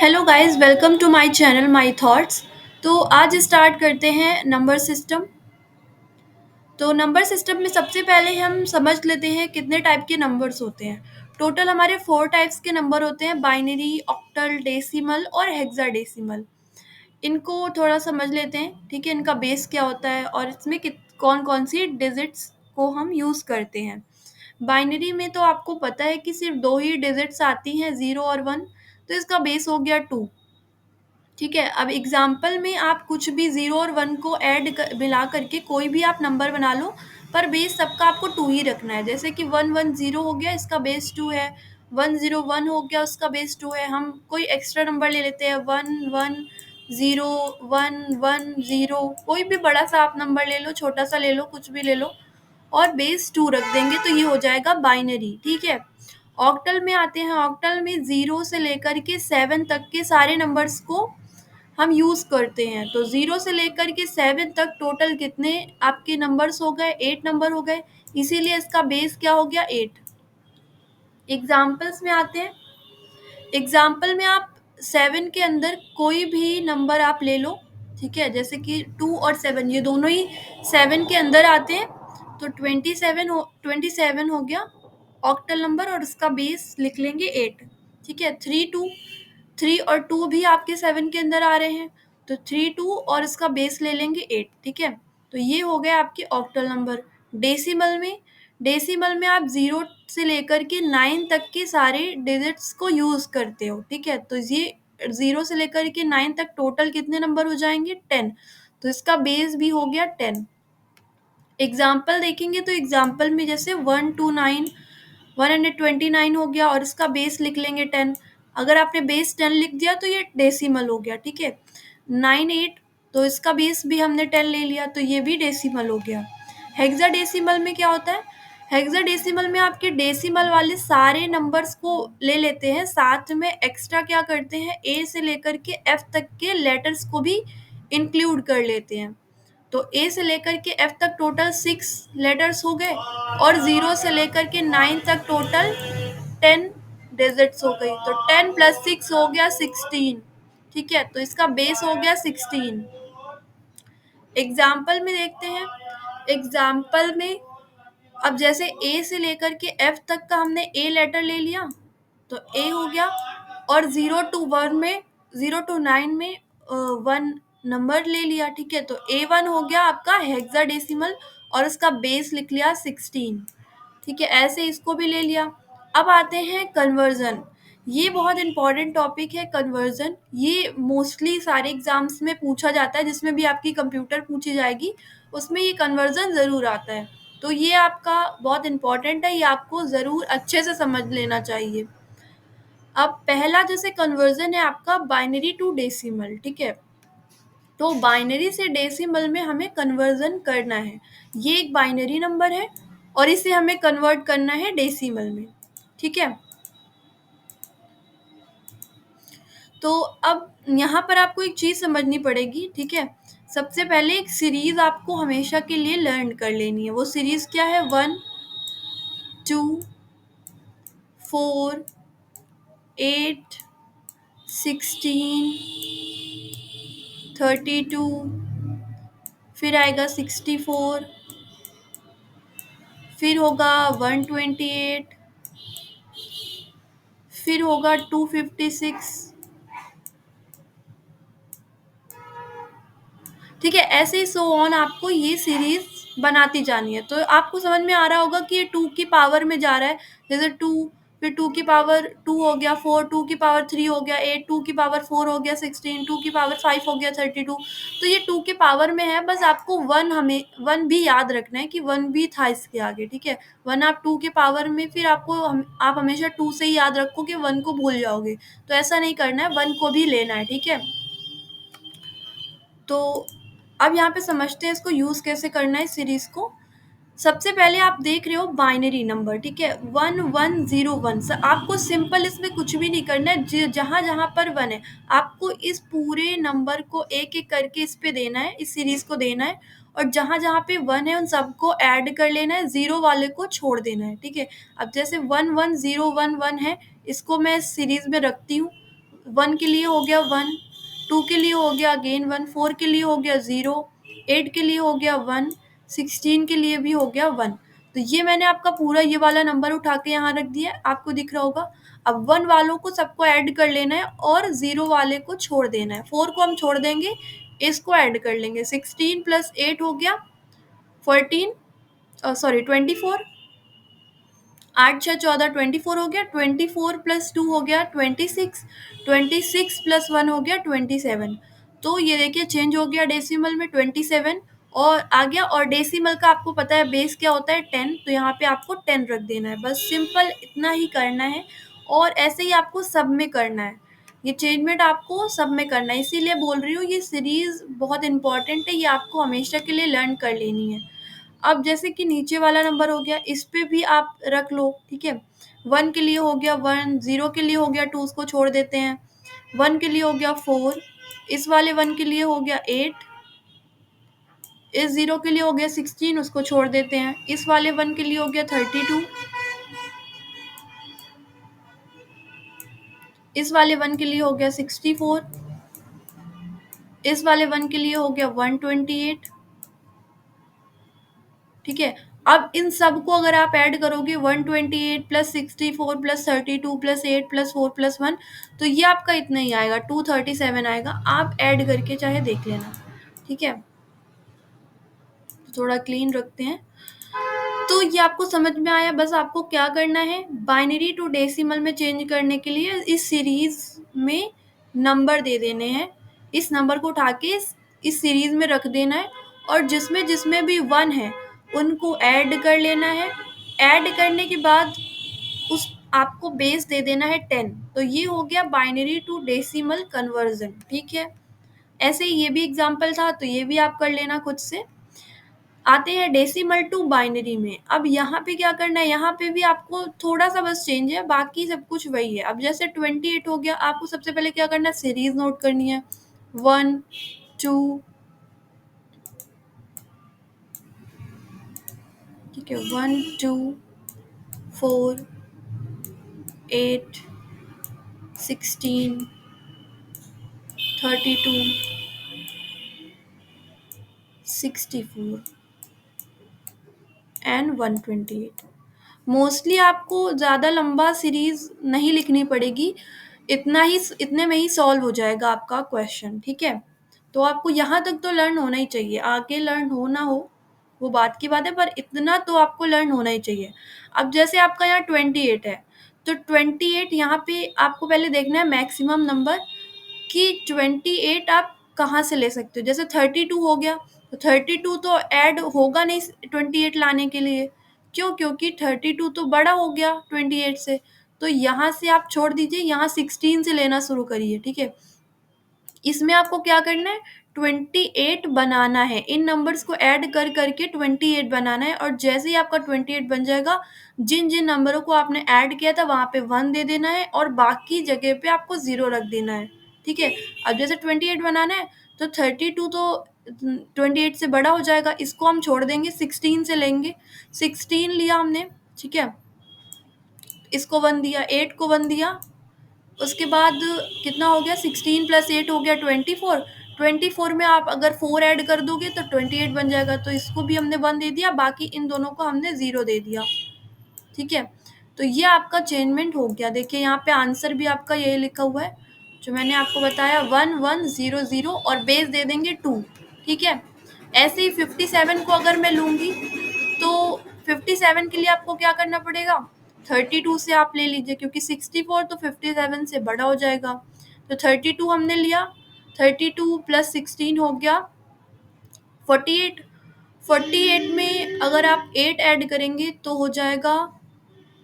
Hello guys, welcome to my channel my thoughts. तो आज start करते हैं नंबर सिस्टम। तो नंबर सिस्टम में सबसे पहले हम समझ लेते हैं कितने टाइप के नंबर्स होते हैं। टोटल हमारे 4 टाइप्स के नंबर होते हैं: बाइनरी, ऑक्टल, डेसिमल और हेक्साडेसिमल। इनको थोड़ा समझ लेते हैं, ठीक है। इनका बेस क्या होता है और इसमें कौन कौन सी डिजिट्स को हम यूज़ करते हैं। बाइनरी में तो आपको पता है कि सिर्फ दो ही डिजिट्स आती हैं, 0 और 1। तो इसका बेस हो गया 2। ठीक है, अब एग्जाम्पल में आप कुछ भी 0 और 1 को मिला करके कोई भी आप नंबर बना लो, पर बेस सबका आपको 2 ही रखना है। जैसे कि 110 हो गया, इसका बेस 2 है। 101 हो गया, उसका बेस 2 है। हम कोई एक्स्ट्रा नंबर ले लेते हैं, 110, 110, कोई भी बड़ा सा आप नंबर ले लो, छोटा सा ले लो, कुछ भी ले लो, और बेस 2 रख देंगे तो ये हो जाएगा बाइनरी। ठीक है। ऑक्टल में आते हैं। ऑक्टल में 0 से लेकर के 7 तक के सारे नंबर्स को हम यूज करते हैं। तो 0 से लेकर के 7 तक टोटल कितने आपके नंबर्स हो गए? 8 नंबर हो गए। इसीलिए इसका बेस क्या हो गया? 8। एग्जाम्पल्स में आते हैं। एग्जाम्पल में आप 7 के अंदर कोई भी नंबर आप ले लो, ठीक है। जैसे कि 2 और 7 ये दोनों ही 7 के अंदर आते हैं। तो 27 हो गया ऑक्टल नंबर, और उसका बेस लिख लेंगे 8। ठीक है। 3 और 2 भी आपके 7 के अंदर आ रहे हैं, तो 3 2 और इसका बेस ले लेंगे 8। ठीक है। तो ये हो गए आपके ऑक्टल नंबर। डेसिमल में आप 0 से लेकर के 9 तक के सारे डिजिट्स को यूज करते हो। ठीक है। तो ये 0 से लेकर के 9 तक टोटल कितने नंबर हो जाएंगे? 10। तो इसका बेस भी हो गया 10। एग्जाम्पल देखेंगे तो एग्जाम्पल में जैसे 129 हो गया, और इसका बेस लिख लेंगे 10। अगर आपने बेस 10 लिख दिया तो ये डेसिमल हो गया। ठीक है। 98, तो इसका बेस भी हमने 10 ले लिया, तो ये भी डेसिमल हो गया। हेक्साडेसिमल में क्या होता है? हेक्साडेसिमल में आपके डेसिमल वाले सारे नंबर्स को ले लेते हैं, साथ में एक्स्ट्रा क्या करते हैं, ए से लेकर के एफ तक के लेटर्स को भी इंक्लूड कर लेते हैं। तो ए से लेकर के एफ तक टोटल 6 लेटर्स हो गए, और 0 से लेकर के 9 तक टोटल 10 डिजिट्स हो गई। तो 10 + 6 हो गया 16। ठीक है। तो इसका बेस हो गया 16। एग्जाम्पल में देखते हैं। एग्जाम्पल में अब जैसे ए से लेकर के एफ तक का हमने ए लेटर ले लिया, तो ए हो गया, और 0 to 9 में 1 नंबर ले लिया। ठीक है। तो A1 हो गया आपका हेक्साडेसिमल, और उसका बेस लिख लिया 16। ठीक है। ऐसे इसको भी ले लिया। अब आते हैं कन्वर्जन। ये बहुत इंपॉर्टेंट टॉपिक है कन्वर्जन। ये मोस्टली सारे एग्जाम्स में पूछा जाता है, जिसमें भी आपकी कंप्यूटर पूछी जाएगी उसमें ये कन्वर्जन ज़रूर आता है। तो ये आपका बहुत इंपॉर्टेंट है, ये आपको ज़रूर अच्छे से समझ लेना चाहिए। अब पहला जैसे कन्वर्जन है आपका बाइनरी टू डेसिमल। ठीक है। तो बाइनरी से डेसिमल में हमें कन्वर्जन करना है। ये एक बाइनरी नंबर है, और इसे हमें कन्वर्ट करना है डेसिमल में। ठीक है। तो अब यहाँ पर आपको एक चीज़ समझनी पड़ेगी। ठीक है। सबसे पहले एक सीरीज आपको हमेशा के लिए लर्न कर लेनी है। वो सीरीज क्या है? 1, 2, 4, 8, 16, 32, फिर आएगा 64, फिर होगा 128, फिर होगा 256। ठीक है। ऐसे ही सो ऑन आपको ये सीरीज बनाती जानी है। तो आपको समझ में आ रहा होगा कि ये 2 की पावर में जा रहा है। जैसे 2, फिर 2 की पावर 2 हो गया 4, 2 की पावर 3 हो गया 8, 2 की पावर 4 हो गया 16, 2 की पावर 5 हो गया 32। तो ये 2 के पावर में है, बस आपको 1 भी याद रखना है कि 1 भी था इसके आगे। ठीक है। 1 आप 2 के पावर में, फिर आप हमेशा 2 से ही याद रखो कि 1 को भूल जाओगे। तो ऐसा नहीं करना है, 1 को भी लेना है। ठीक है। तो अब यहाँ पे समझते हैं इसको यूज़ कैसे करना है सीरीज को। सबसे पहले आप देख रहे हो बाइनरी नंबर। ठीक है। 1101। आपको सिंपल इसमें कुछ भी नहीं करना है। जहाँ जहाँ पर 1 है, आपको इस पूरे नंबर को एक एक करके इस पे देना है, इस सीरीज को देना है, और जहाँ जहाँ पे 1 है उन सबको ऐड कर लेना है, 0 वाले को छोड़ देना है। ठीक है। अब जैसे 11011 है, इसको मैं सीरीज में रखती हूँ। 1 के लिए हो गया 1, 2 के लिए हो गया अगेन 1, 4 के लिए हो गया 0, 8 के लिए हो गया 1, 16 के लिए भी हो गया 1। तो ये मैंने आपका पूरा ये वाला नंबर उठा के यहाँ रख दिया, आपको दिख रहा होगा। अब 1 वालों को सबको ऐड कर लेना है और 0 वाले को छोड़ देना है। 4 को हम छोड़ देंगे, इसको ऐड कर लेंगे। 16 प्लस 8 हो गया 14, सॉरी 24, 8 छः 14, 24 हो गया। 24 प्लस 2 हो गया 26, 26 प्लस 1 हो गया 27। तो ये देखिए चेंज हो गया डेसिमल में 27 और आ गया। और डेसिमल का आपको पता है बेस क्या होता है 10, तो यहाँ पे आपको 10 रख देना है। बस सिंपल इतना ही करना है और ऐसे ही आपको सब में करना है। ये चेंजमेंट आपको सब में करना है, इसीलिए बोल रही हूँ ये सीरीज बहुत इंपॉर्टेंट है, ये आपको हमेशा के लिए लर्न कर लेनी है। अब जैसे कि नीचे वाला नंबर हो गया, इस पे भी आप रख लो, ठीक है। 1 के लिए हो गया 1, 0 के लिए हो गया 2, उसको छोड़ देते हैं। 1 के लिए हो गया 4, इस वाले 1 के लिए हो गया 8, इस 0 के लिए हो गया 16, उसको छोड़ देते हैं। इस वाले 1 के लिए हो गया 32, इस वाले 1 के लिए हो गया 64, इस वाले 1 के लिए हो गया 128, ठीक है। अब इन सब को अगर आप ऐड करोगे 128 plus 64 plus 32 plus 8 plus 4 plus 1, तो ये आपका इतना ही आएगा, 237 आएगा। आप ऐड करके चाहे देख लेना, ठीक है। थोड़ा क्लीन रखते हैं। तो ये आपको समझ में आया। बस आपको क्या करना है, बाइनरी टू डेसिमल में चेंज करने के लिए इस सीरीज में नंबर दे देने हैं। इस नंबर को उठा के इस सीरीज में रख देना है और जिसमें जिसमें भी 1 है उनको ऐड कर लेना है। ऐड करने के बाद उस आपको बेस दे देना है 10। तो ये हो गया बाइनरी टू डेसिमल कन्वर्जन, ठीक है। ऐसे ही ये भी एग्जाम्पल था, तो ये भी आप कर लेना खुद से। आते हैं डेसिमल टू बाइनरी में। अब यहाँ पे क्या करना है, यहाँ पे भी आपको थोड़ा सा बस चेंज है, बाकी सब कुछ वही है। अब जैसे 28 हो गया, आपको सबसे पहले क्या करना है, सीरीज नोट करनी है। 1 2, ठीक है, 1 2 4 8 16 32 64 एंड 128। मोस्टली आपको ज़्यादा लंबा सीरीज नहीं लिखनी पड़ेगी, इतने में ही सॉल्व हो जाएगा आपका क्वेश्चन, ठीक है। तो आपको यहाँ तक तो लर्न होना ही चाहिए, आगे लर्न हो ना हो वो बात की बात है, पर इतना तो आपको लर्न होना ही चाहिए। अब जैसे आपका यहाँ 28 है, तो 28 यहाँ पे आपको पहले देखना है मैक्सिमम नंबर कि 28 आप कहाँ से ले सकते हो। जैसे 32 हो गया, तो 32 तो ऐड होगा नहीं 28 लाने के लिए। क्यों? क्योंकि 32 तो बड़ा हो गया 28 से। तो यहाँ से आप छोड़ दीजिए, यहाँ 16 से लेना शुरू करिए, ठीक है। इसमें आपको क्या करना है, 28 बनाना है। इन नंबर्स को ऐड कर करके 28 बनाना है। और जैसे ही आपका 28 बन जाएगा, जिन जिन नंबरों को आपने ऐड किया था वहाँ पे 1 दे देना है और बाकी जगह पे आपको 0 रख देना है, ठीक है। अब जैसे 28 बनाना है, तो 32 तो 28 से बड़ा हो जाएगा, इसको हम छोड़ देंगे, 16 से लेंगे। 16 लिया हमने, ठीक है, इसको 1 दिया, 8 को 1 दिया। उसके बाद कितना हो गया, 16 प्लस 8 हो गया 24। 24 में आप अगर 4 ऐड कर दोगे तो 28 बन जाएगा, तो इसको भी हमने 1 दे दिया, बाकी इन दोनों को हमने 0 दे दिया, ठीक है। तो ये आपका चेंजमेंट हो गया। देखिए यहाँ पे आंसर भी आपका यही लिखा हुआ है जो मैंने आपको बताया, 1 1 0 0 और बेस दे देंगे 2, ठीक है। ऐसे ही 57 को अगर मैं लूँगी, तो 57 के लिए आपको क्या करना पड़ेगा, 32 से आप ले लीजिए, क्योंकि 64 तो 57 से बड़ा हो जाएगा। तो 32 हमने लिया, 32 प्लस 16 हो गया 48। 48 में अगर आप 8 ऐड करेंगे तो हो जाएगा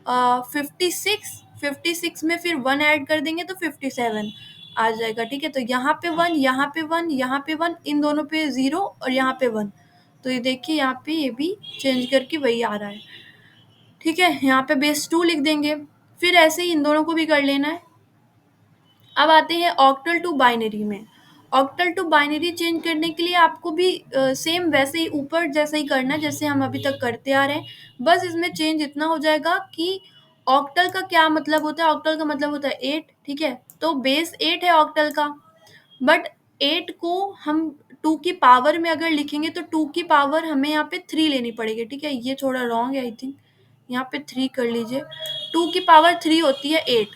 56। 56 में फिर 1 ऐड कर देंगे तो 57 आ जाएगा, ठीक है। तो यहाँ पे 1, यहाँ पे 1, यहाँ पे 1, इन दोनों पे 0 और यहाँ पे 1। तो ये देखिए यहाँ पे ये भी चेंज करके वही आ रहा है, ठीक है। यहाँ पे बेस 2 लिख देंगे, फिर ऐसे ही इन दोनों को भी कर लेना है। अब आते हैं ऑक्टल टू बाइनरी में। ऑक्टल टू बाइनरी चेंज करने के लिए आपको भी सेम वैसे ही ऊपर जैसे ही करना है जैसे हम अभी तक करते आ रहे हैं। बस इसमें चेंज इतना हो जाएगा कि ऑक्टल का क्या मतलब होता है, ऑक्टल का मतलब होता है 8, ठीक है। तो बेस 8 है ऑक्टल का, बट 8 को हम 2 की पावर में अगर लिखेंगे तो 2 की पावर हमें यहाँ पे 3 लेनी पड़ेगी, ठीक है। ये थोड़ा रॉन्ग है आई थिंक, यहाँ पे 3 कर लीजिए। 2 की पावर 3 होती है 8,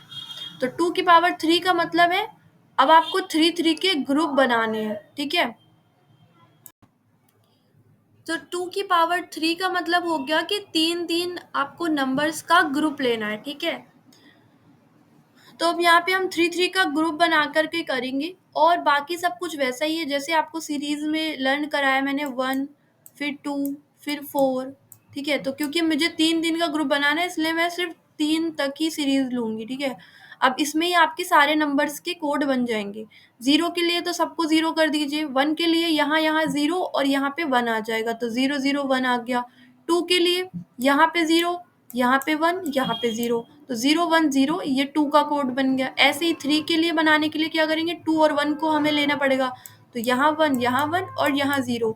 तो 2 की पावर 3 का मतलब है अब आपको 3 के ग्रुप बनाने हैं, ठीक है। तो 2 की पावर 3 का मतलब हो गया कि 3 आपको नंबर्स का ग्रुप लेना है, ठीक है। तो अब यहाँ पे हम 3 का ग्रुप बना करके करेंगे, और बाकी सब कुछ वैसा ही है जैसे आपको सीरीज में लर्न कराया मैंने, 1 फिर 2 फिर 4, ठीक है। तो क्योंकि मुझे 3 का ग्रुप बनाना है इसलिए मैं सिर्फ 3 तक ही सीरीज लूंगी, ठीक है। अब इसमें ही आपके सारे नंबर्स के कोड बन जाएंगे। 0 के लिए तो सबको 0 कर दीजिए, 1 के लिए यहाँ यहाँ 0 और यहाँ पे 1 आ जाएगा, तो 0 0 1 आ गया। 2 के लिए यहाँ पे 0, यहाँ पे 1, यहाँ पे 0, तो 0 1 0, ये 2 का कोड बन गया। ऐसे ही 3 के लिए बनाने के लिए क्या करेंगे, 2 और 1 को हमें लेना पड़ेगा, तो यहाँ 1 यहाँ 1 और यहाँ 0,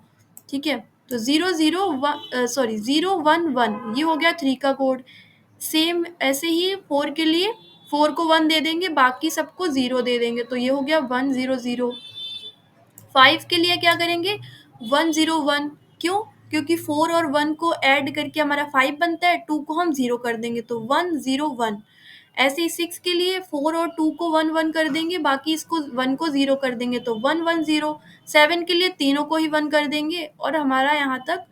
ठीक है। तो 0 0 1 सॉरी 0 1 1 ये हो गया 3 का कोड। सेम ऐसे ही 4 के लिए 4 को 1 दे देंगे, बाकी सबको 0 दे देंगे, तो ये हो गया 1 0 0। 5 के लिए क्या करेंगे, 1 0 1, क्यों, क्योंकि 4 और 1 को ऐड करके हमारा 5 बनता है, 2 को हम 0 कर देंगे, तो 1 0 1। ऐसे ही 6 के लिए 4 और 2 को 1 1 कर देंगे, बाकी इसको 1 को 0 कर देंगे, तो 1 1 0। 7 के लिए तीनों को ही 1 कर देंगे, और हमारा यहाँ तक,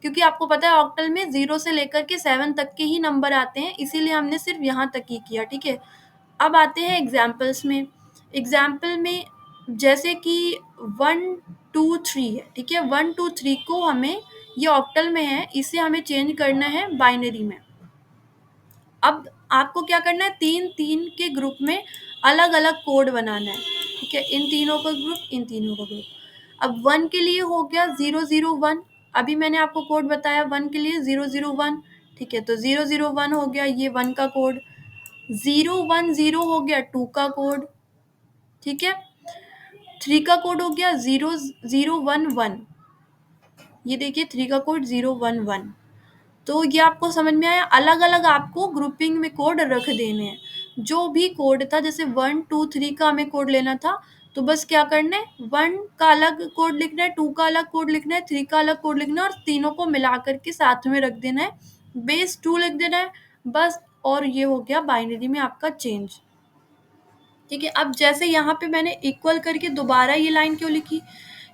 क्योंकि आपको पता है ऑक्टल में 0 से लेकर के 7 तक के ही नंबर आते हैं, इसीलिए हमने सिर्फ यहाँ तक ही किया, ठीक है। अब आते हैं एग्जाम्पल्स में। एग्जाम्पल में जैसे कि 1 2 3 है, ठीक है। 1 2 3 को हमें, ये ऑक्टल में है, इसे हमें चेंज करना है बाइनरी में। अब आपको क्या करना है, 3 के ग्रुप में अलग अलग कोड बनाना है, ठीक है। इन तीनों का ग्रुप, इन तीनों का ग्रुप। अब 1 के लिए हो गया 0 0 1, अभी मैंने आपको कोड बताया 1 के लिए 0 0 1, ठीक है। तो 0 0 1 हो गया ये 1 का कोड। 0 1 0 हो गया 2 का कोड, ठीक है। 3 का कोड हो गया 0 0 1 1, ये देखिए 3 का कोड 0 1 1। तो ये आपको समझ में आया, अलग अलग आपको ग्रुपिंग में कोड रख देने हैं। जो भी कोड था, जैसे 1 2 3 का हमें कोड लेना था, तो बस क्या करना है, 1 का अलग कोड लिखना है, 2 का अलग कोड लिखना है, 3 का अलग कोड लिखना है, और तीनों को मिला करके साथ में रख देना है, बेस 2 लिख देना है बस, और ये हो गया बाइनरी में आपका चेंज, ठीक है। अब जैसे यहाँ पे मैंने इक्वल करके दोबारा ये लाइन क्यों लिखी,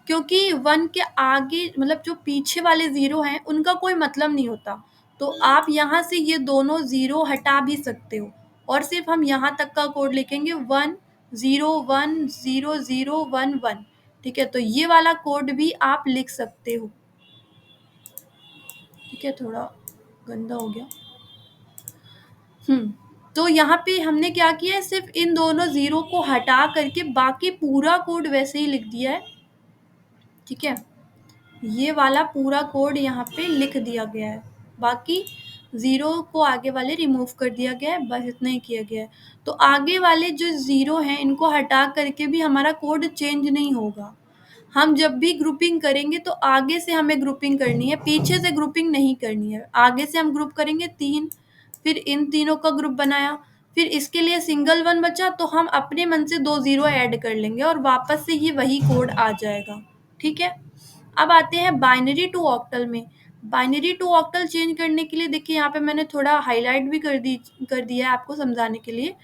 क्योंकि 1 के आगे मतलब जो पीछे वाले 0 हैं उनका कोई मतलब नहीं होता, तो आप यहाँ से ये दोनों 0 हटा भी सकते हो, और सिर्फ हम यहाँ तक का कोड लिखेंगे 1 0 1 0 0 1 1, ठीक है। तो ये वाला कोड भी आप लिख सकते हो, ठीक है। थोड़ा गंदा हो गया। तो यहाँ पे हमने क्या किया है, सिर्फ इन दोनों 0 को हटा करके बाकी पूरा कोड वैसे ही लिख दिया है, ठीक है। ये वाला पूरा कोड यहाँ पे लिख दिया गया है, बाकी 0 को आगे वाले रिमूव कर दिया गया है, बस इतना ही किया गया है। तो आगे वाले जो 0 हैं इनको हटा करके भी हमारा कोड चेंज नहीं होगा। हम जब भी ग्रुपिंग करेंगे तो आगे से हमें ग्रुपिंग करनी है, पीछे से ग्रुपिंग नहीं करनी है। आगे से हम ग्रुप करेंगे 3, फिर इन तीनों का ग्रुप बनाया, फिर इसके लिए सिंगल 1 बचा, तो हम अपने मन से 2 0 ऐड कर लेंगे और वापस से ये वही कोड आ जाएगा, ठीक है। अब आते हैं बाइनरी टू ऑक्टल में। बाइनरी टू ऑक्टल चेंज करने के लिए देखिए यहाँ पे मैंने थोड़ा हाईलाइट भी कर दिया है आपको समझाने के लिए।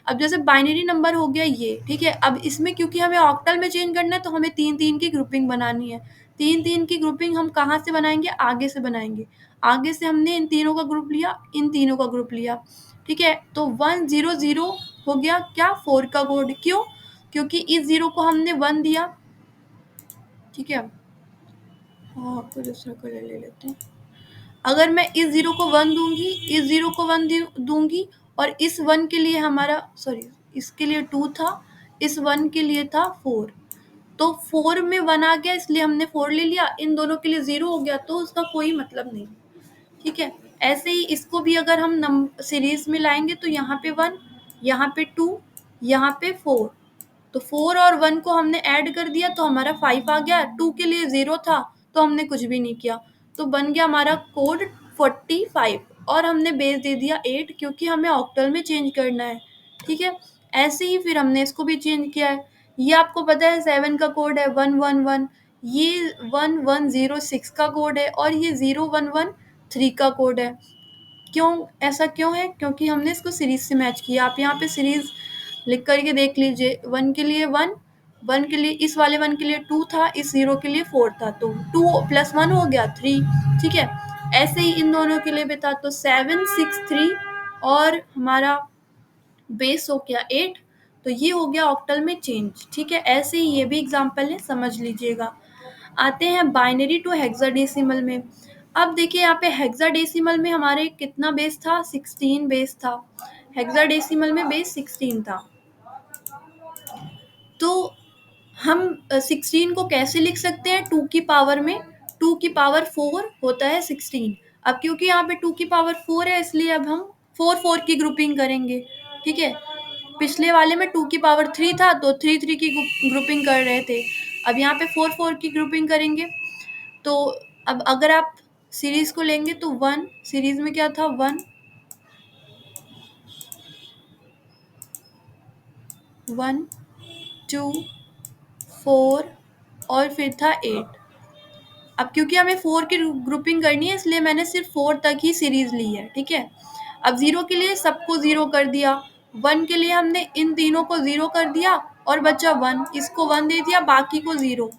अब जैसे बाइनरी नंबर हो गया ये, ठीक है। अब इसमें क्योंकि हमें ऑक्टल में चेंज करना है तो हमें 3 की ग्रुपिंग बनानी है। 3 की ग्रुपिंग हम कहाँ से बनाएंगे, आगे से बनाएंगे। आगे से हमने इन तीनों का ग्रुप लिया, इन तीनों का ग्रुप लिया, ठीक है। तो 1 0 0 हो गया क्या, 4 का कोड, क्यों, क्योंकि इस 0 को हमने 1 दिया, ठीक है। हाँ, कोई दूसरा कलर ले लेते हैं। अगर मैं इस 0 को 1 दूंगी, इस 0 को 1 दूंगी, और इस 1 के लिए हमारा, सॉरी इसके लिए 2 था, इस 1 के लिए था 4, तो 4 में 1 आ गया इसलिए हमने 4 ले लिया, इन दोनों के लिए 0 हो गया, तो उसका कोई मतलब नहीं, ठीक है। ऐसे ही इसको भी अगर हम सीरीज में लाएंगे तो यहाँ पे 1, यहाँ पे 2, यहाँ पे 4, तो 4 और 1 को हमने ऐड कर दिया तो हमारा 5 आ गया। 2 के लिए 0 था तो हमने कुछ भी नहीं किया, तो बन गया हमारा कोड 45, और हमने बेस दे दिया 8 क्योंकि हमें ऑक्टल में चेंज करना है, ठीक है। ऐसे ही फिर हमने इसको भी चेंज किया है। ये आपको पता है 7 का कोड है 111, ये 1106 का कोड है और ये 0113 का कोड है। क्यों ऐसा क्यों है? क्योंकि हमने इसको सीरीज से मैच किया। आप यहाँ पे सीरीज लिख करके देख लीजिए। 1 के लिए 1, 1 के लिए, इस वाले 1 के लिए 2 था, इस 0 के लिए 4 था, तो 2 + 1 हो गया 3। ठीक है, ऐसे ही इन दोनों के लिए भी था, तो 763 और हमारा बेस हो गया 8। तो ये हो गया ऑक्टल में चेंज। ठीक है, ऐसे ही ये भी एग्जाम्पल है, समझ लीजिएगा। आते हैं बाइनरी टू हेक्साडेसिमल में। अब देखिए यहाँ पे हेक्साडेसिमल में हमारे कितना बेस था? 16 बेस था। हेक्साडेसिमल में बेस 16 था। तो हम 16 को कैसे लिख सकते हैं? 2 की पावर में 2 की पावर 4 होता है 16। अब क्योंकि यहाँ पे 2 की पावर 4 है, इसलिए अब हम 4 की ग्रुपिंग करेंगे। ठीक है, पिछले वाले में 2 की पावर 3 था, तो 3 की ग्रुपिंग कर रहे थे। अब यहाँ पे 4 की ग्रुपिंग करेंगे। तो अब अगर आप सीरीज को लेंगे तो 1 सीरीज में क्या था? 1 1 2 4 और फिर था 8। अब क्योंकि हमें 4 की ग्रुपिंग करनी है, इसलिए मैंने सिर्फ 4 तक ही सीरीज ली है। ठीक है, अब 0 के लिए सबको 0 कर दिया, 1 के लिए हमने इन तीनों को 0 कर दिया और बचा 1, इसको 1 दे दिया, बाकी को 0।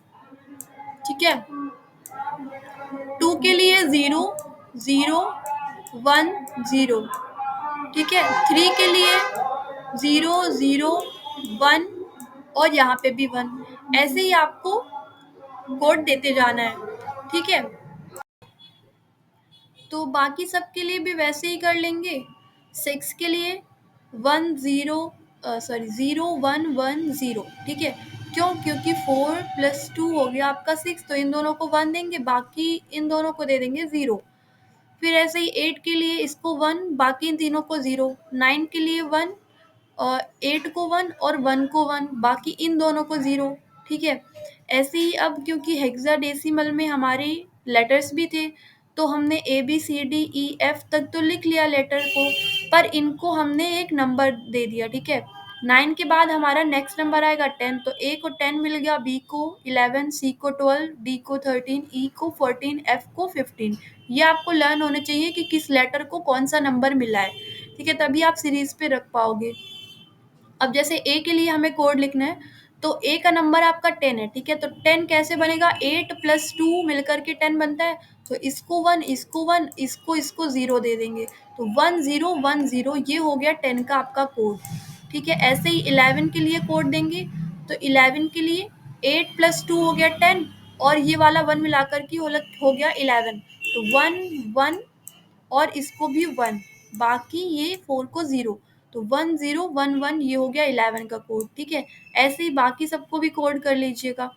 ठीक है, 2 के लिए 0 0 1 0। ठीक है, 3 के लिए 0 0 1 और यहाँ पे भी 1। ऐसे ही आपको कोड देते जाना है। ठीक है, तो बाकी सब के लिए भी वैसे ही कर लेंगे। 6 के लिए 1 0 सॉरी 0 1 1 0। ठीक है, क्यों? क्योंकि 4 + 2 हो गया आपका 6, तो इन दोनों को 1 देंगे, बाकी इन दोनों को दे देंगे 0। फिर ऐसे ही 8 के लिए इसको 1, बाकी इन तीनों को 0। 9 के लिए 1 और 8 को 1 और 1 को 1, बाकी इन दोनों को 0। ठीक है, ऐसे ही अब क्योंकि हेक्साडेसिमल में हमारे लेटर्स भी थे, तो हमने A B C D E F तक तो लिख लिया लेटर को, पर इनको हमने एक नंबर दे दिया। ठीक है, 9 के बाद हमारा नेक्स्ट नंबर आएगा 10, तो ए को 10 मिल गया, बी को 11, सी को 12, डी को 13, ई को 14, एफ को 15। ये आपको लर्न होने चाहिए कि किस लेटर को कौन सा नंबर मिला है। ठीक है, तभी आप सीरीज पे रख पाओगे। अब जैसे ए के लिए हमें कोड लिखना है, तो ए का नंबर आपका 10 है। ठीक है, तो 10 कैसे बनेगा? 8 + 2 मिलकर के 10 बनता है, तो इसको 1, इसको 1, इसको 0 दे देंगे, तो 1 0 1 0, ये हो गया 10 का आपका कोड। ठीक है, ऐसे ही 11 के लिए कोड देंगे, तो 11 के लिए 8 + 2 हो गया 10 और ये वाला 1 मिलाकर के हो गया 11, तो 1 1 और इसको भी 1, बाकी ये 4 को 0, तो 1 0 1 1, ये हो गया 11 का कोड। ठीक है, ऐसे ही बाकी सबको भी कोड कर लीजिएगा।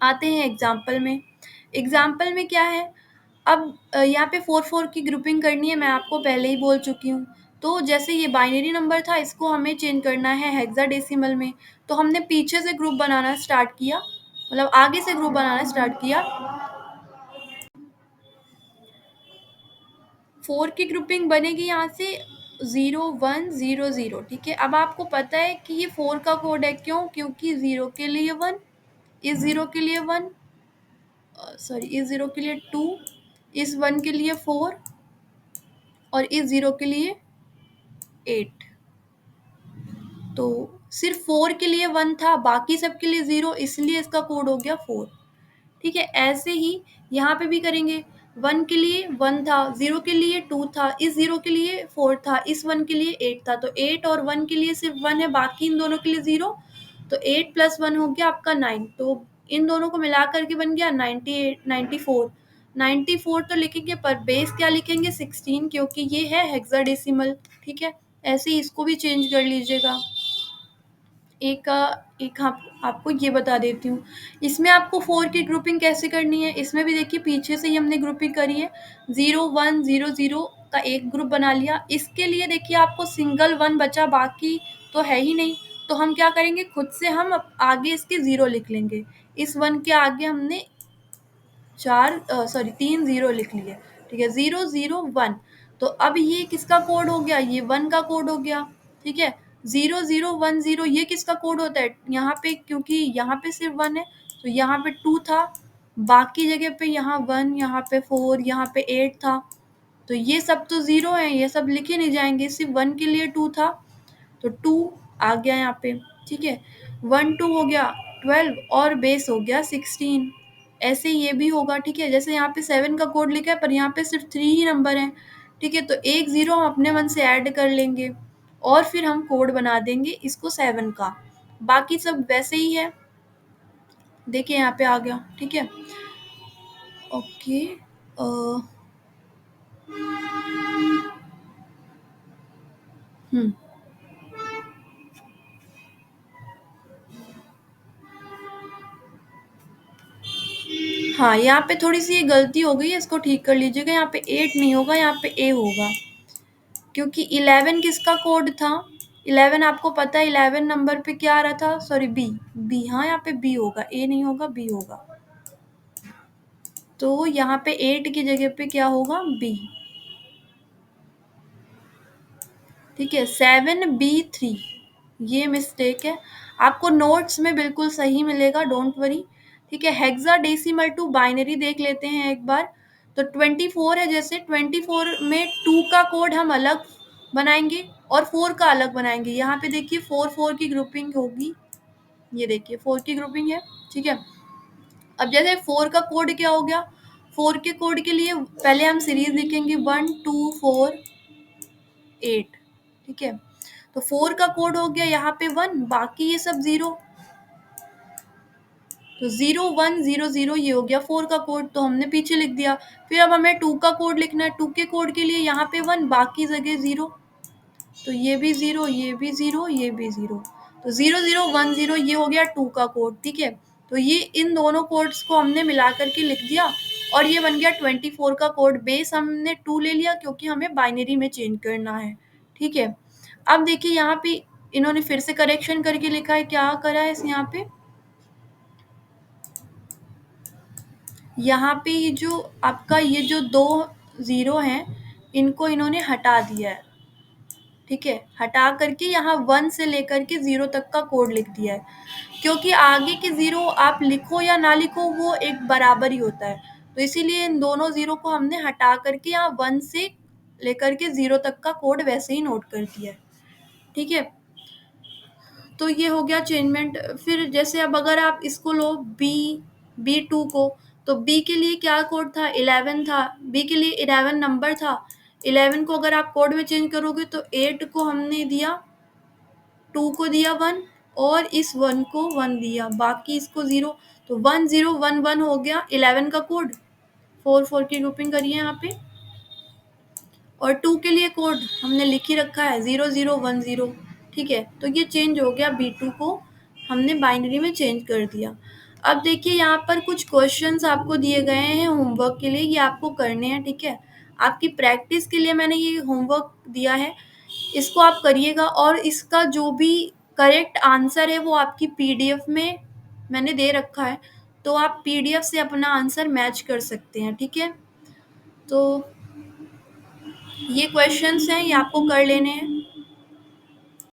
आते हैं एग्जाम्पल में। एग्जाम्पल में क्या है? अब यहाँ पे 4 की ग्रुपिंग करनी है, मैं आपको पहले ही बोल चुकी हूँ। तो जैसे ये बाइनरी नंबर था, इसको हमें चेंज करना है हेक्साडेसिमल में, तो हमने पीछे से ग्रुप बनाना स्टार्ट किया, मतलब आगे से ग्रुप बनाना स्टार्ट किया। 4 की ग्रुपिंग बनेगी यहाँ से 0 1 0 0। ठीक है, अब आपको पता है कि ये 4 का कोड है। क्यों? क्योंकि 0 के लिए 1, इस 0 के लिए 1, सॉरी इस 0 के लिए 2, इस 1 के लिए 4 और इस 0 के लिए 8। तो सिर्फ 4 के लिए 1 था, बाकी सब के लिए 0, इसलिए इसका कोड हो गया 4। ठीक है, ऐसे ही यहाँ पे भी करेंगे। 1 के लिए 1 था, 0 के लिए 2 था, इस 0 के लिए 4 था, इस 1 के लिए 8 था, तो 8 और 1 के लिए सिर्फ 1 है, बाकी इन दोनों के लिए 0, तो 8 + 1 हो गया आपका 9, तो इन दोनों को मिला करके बन गया 98 94। 94 तो लिखेंगे, पर बेस क्या लिखेंगे? 16, क्योंकि ये है हेक्साडेसिमल। ठीक है, ऐसे ही इसको भी चेंज कर लीजिएगा। एक आपको ये बता देती हूँ, इसमें आपको 4 की ग्रुपिंग कैसे करनी है। इसमें भी देखिए पीछे से ही हमने ग्रुपिंग करी है, 0 1 0 0 का एक ग्रुप बना लिया। इसके लिए देखिए आपको सिंगल 1 बचा, बाकी तो है ही नहीं, तो हम क्या करेंगे? खुद से हम आगे इसके 0 लिख लेंगे। इस 1 के आगे हमने 3 0 लिख लिए। ठीक है, 0 0 1, तो अब ये किसका कोड हो गया? ये 1 का कोड हो गया। ठीक है, 0010 ये किसका कोड होता है? यहाँ पे क्योंकि यहाँ पे सिर्फ 1 है, तो यहाँ पे 2 था, बाकी जगह पे यहाँ 1, यहाँ पे 4, यहाँ पे 8 था, तो ये सब तो 0 है, ये सब लिखे नहीं जाएंगे, सिर्फ 1 के लिए 2 था, तो 2 आ गया यहाँ पे। ठीक है, 1 2 हो गया 12 और बेस हो गया 16। ऐसे ये भी होगा। ठीक है, जैसे यहाँ पे 7 का कोड लिखा है पर यहाँ पे सिर्फ 3 ही नंबर हैं। ठीक है, तो एक 0 हम अपने मन से ऐड कर लेंगे और फिर हम कोड बना देंगे इसको 7 का। बाकी सब वैसे ही है। देखिए यहाँ पे आ गया। ठीक है, ओके। अ, हम्म हाँ, यहाँ पे थोड़ी सी ये गलती हो गई है, इसको ठीक कर लीजिएगा। यहाँ पे 8 नहीं होगा, यहाँ पे ए होगा, क्योंकि 11 किसका कोड था? 11 आपको पता है 11 नंबर पे क्या आ रहा था? Sorry, B. बी, हाँ यहाँ पे बी होगा, ए नहीं होगा, बी होगा। तो यहाँ पे 8 की जगह पे क्या होगा? बी। ठीक है, 7B3 ये मिस्टेक है। आपको नोट्स में बिल्कुल सही मिलेगा, डोंट वरी। ठीक है, हेक्साडेसिमल टू बाइनरी देख लेते हैं एक बार। तो 24 है, जैसे 24 में 2 का कोड हम अलग बनाएंगे और 4 का अलग बनाएंगे। यहाँ पे देखिए 4 की ग्रुपिंग होगी, ये देखिए 4 की ग्रुपिंग है। ठीक है, अब जैसे 4 का कोड क्या हो गया? 4 के कोड के लिए पहले हम सीरीज लिखेंगे 1 2 4 8। ठीक है, तो 4 का कोड हो गया यहाँ पे 1, बाकी ये सब 0। तो 0100 ये हो गया 4 का कोड, तो हमने पीछे लिख दिया। फिर अब हमें 2 का कोड लिखना है। 2 के कोड के लिए यहाँ पे 1, बाकी जगह 0। तो ये भी 0, ये भी 0, ये भी 0। तो 0010 ये हो गया 2 का कोड। ठीक है, तो ये इन दोनों कोड्स को हमने मिला करके लिख दिया और ये बन गया 24 का कोड। बेस हमने 2 ले लिया क्योंकि हमें बाइनरी में चेंज करना है। ठीक है, अब देखिए यहाँ पे इन्होंने फिर से करेक्शन करके लिखा है। क्या करा है इस यहाँ पे? यहाँ पे ये जो आपका ये जो 2 0 हैं, इनको इन्होंने हटा दिया है। ठीक है, हटा करके यहाँ 1 से लेकर के 0 तक का कोड लिख दिया है, क्योंकि आगे के 0 आप लिखो या ना लिखो वो एक बराबर ही होता है। तो इसीलिए इन दोनों 0 को हमने हटा करके यहाँ 1 से लेकर के 0 तक का कोड वैसे ही नोट कर दिया है। ठीक है, तो ये हो गया चेंजमेंट। फिर जैसे अब अगर आप इसको लो B2 को, तो B के लिए क्या कोड था? 11 था। B के लिए 11 नंबर था। 11 को अगर आप कोड में चेंज करोगे तो 8 को हमने दिया, 2 को दिया 1 और इस 1 को 1 दिया, बाकी इसको 0। तो 1011 हो गया 11 का कोड। 4 की ग्रुपिंग करिए यहाँ पे। और 2 के लिए कोड हमने लिख ही रखा है 0010। ठीक है, तो ये चेंज हो गया, B2 को हमने बाइनरी में चेंज कर दिया। अब देखिए यहाँ पर कुछ क्वेश्चंस आपको दिए गए हैं होमवर्क के लिए, ये आपको करने हैं। ठीक है, आपकी प्रैक्टिस के लिए मैंने ये होमवर्क दिया है, इसको आप करिएगा और इसका जो भी करेक्ट आंसर है वो आपकी पीडीएफ में मैंने दे रखा है, तो आप पीडीएफ से अपना आंसर मैच कर सकते हैं। ठीक है, तो ये क्वेश्चंस हैं, ये आपको कर लेने हैं।